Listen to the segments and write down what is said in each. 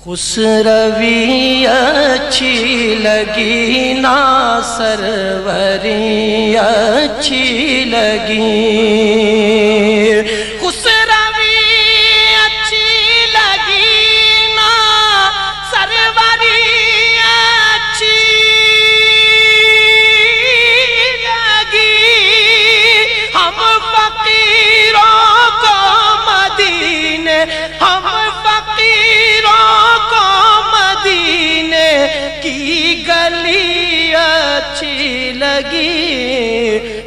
خسروی اچھی لگی نا سروری اچھی لگی، خسروی اچھی لگی نا سروری اچھی لگی، ہم فقیروں کو مدینے، ہم فقیروں کو مدینے کی گلی اچھی لگی،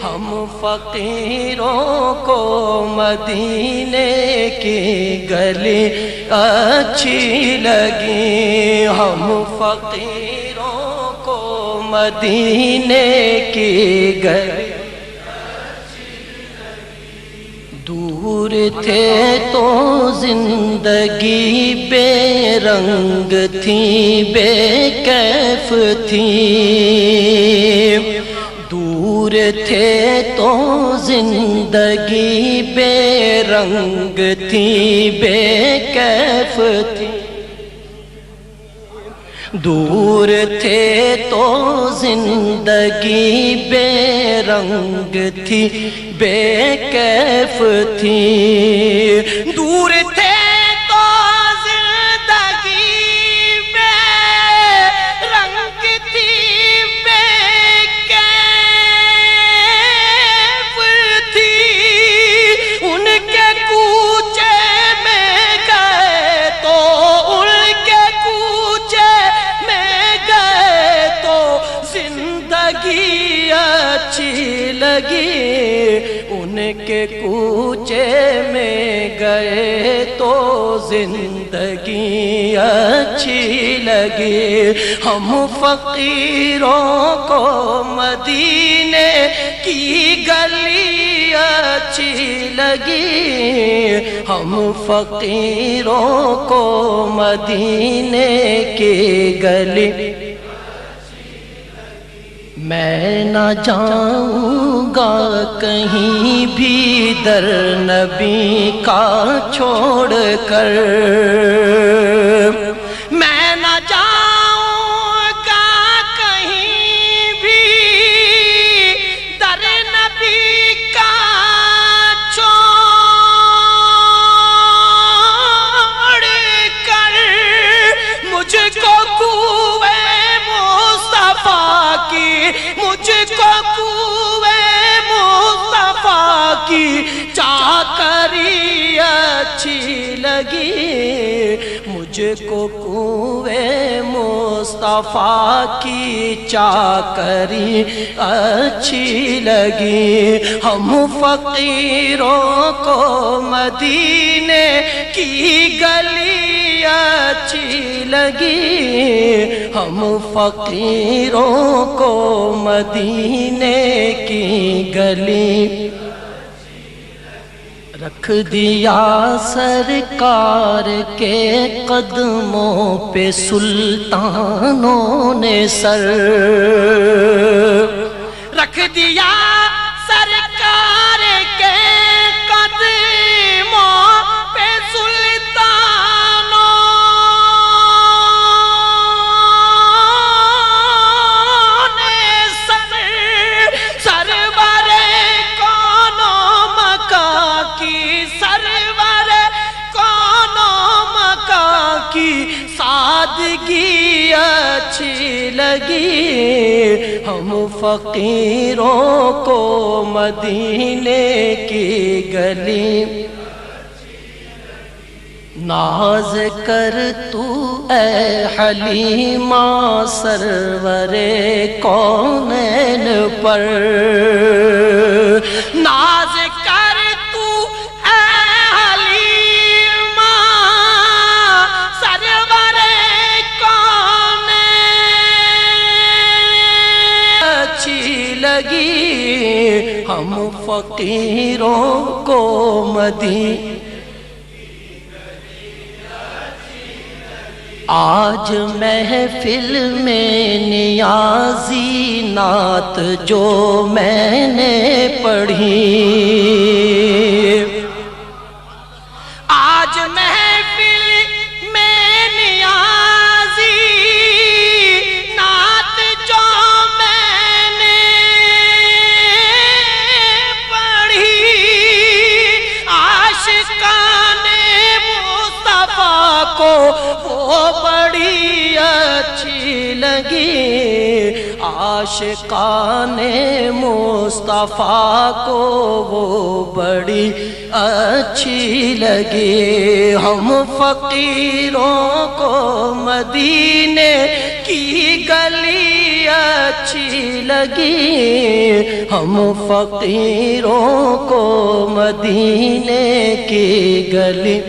ہم فقیروں کو مدینے کی گلی اچھی لگی، ہم فقیروں کو مدینے کی گلی دور تھے تو زندگی بے رنگ تھی، بے کیف تھی، دور تھے تو زندگی بے رنگ تھی، بے کیف تھی، دور تھے تو زندگی بے رنگ تھی، بے کیف تھی، دور تھے تو زندگی بے رنگ تھی، بے کیف تھی، ان کے کوچے میں گئے تو ان کے کوچے میں گئے تو زندگی اچھی لگی، ان کے کوچے میں گئے تو زندگی اچھی لگی، ہم فقیروں کو مدینے کی گلی اچھی لگی، ہم فقیروں کو مدینے کی گلی میں نہ جاؤں گا کہیں بھی در نبی کا چھوڑ کر، میں نہ جاؤں گا کہیں بھی در نبی کا چھوڑ کر، مجھ کو کوئے مصطفیٰ کی، مجھ کو کوئے مصطفیٰ کی چاکری اچھی لگی، مجھ کو کوئے مصطفیٰ کی چاکری اچھی لگی، ہم فقیروں کو مدینے کی گلی اچھی لگی، ہم فقیروں کو مدینے کی گلی رکھ دیا سرکار کے قدموں پہ سلطانوں نے سر، رکھ دیا سرکار کے قدموں پہ سلطانوں نے سر، سرور کون و مکان کی، سرور کون و مکان کی سادگی اچھی لگی، ہم فقیروں کو مدینے کی گلی ناز کر تو اے حلیمہ سرور کونین پر، ناز کر تو اے حلیمہ سرور کونین اچھی لگی، ہم فقیروں کو مدینے آج محفل میں نیازی نعت جو میں نے پڑھی، آج محفل میں اچھی لگی، عاشقان مصطفیٰ کو وہ بڑی اچھی لگی۔ ہم فقیروں کو مدینے کی گلی اچھی لگی، ہم فقیروں کو مدینے کی گلی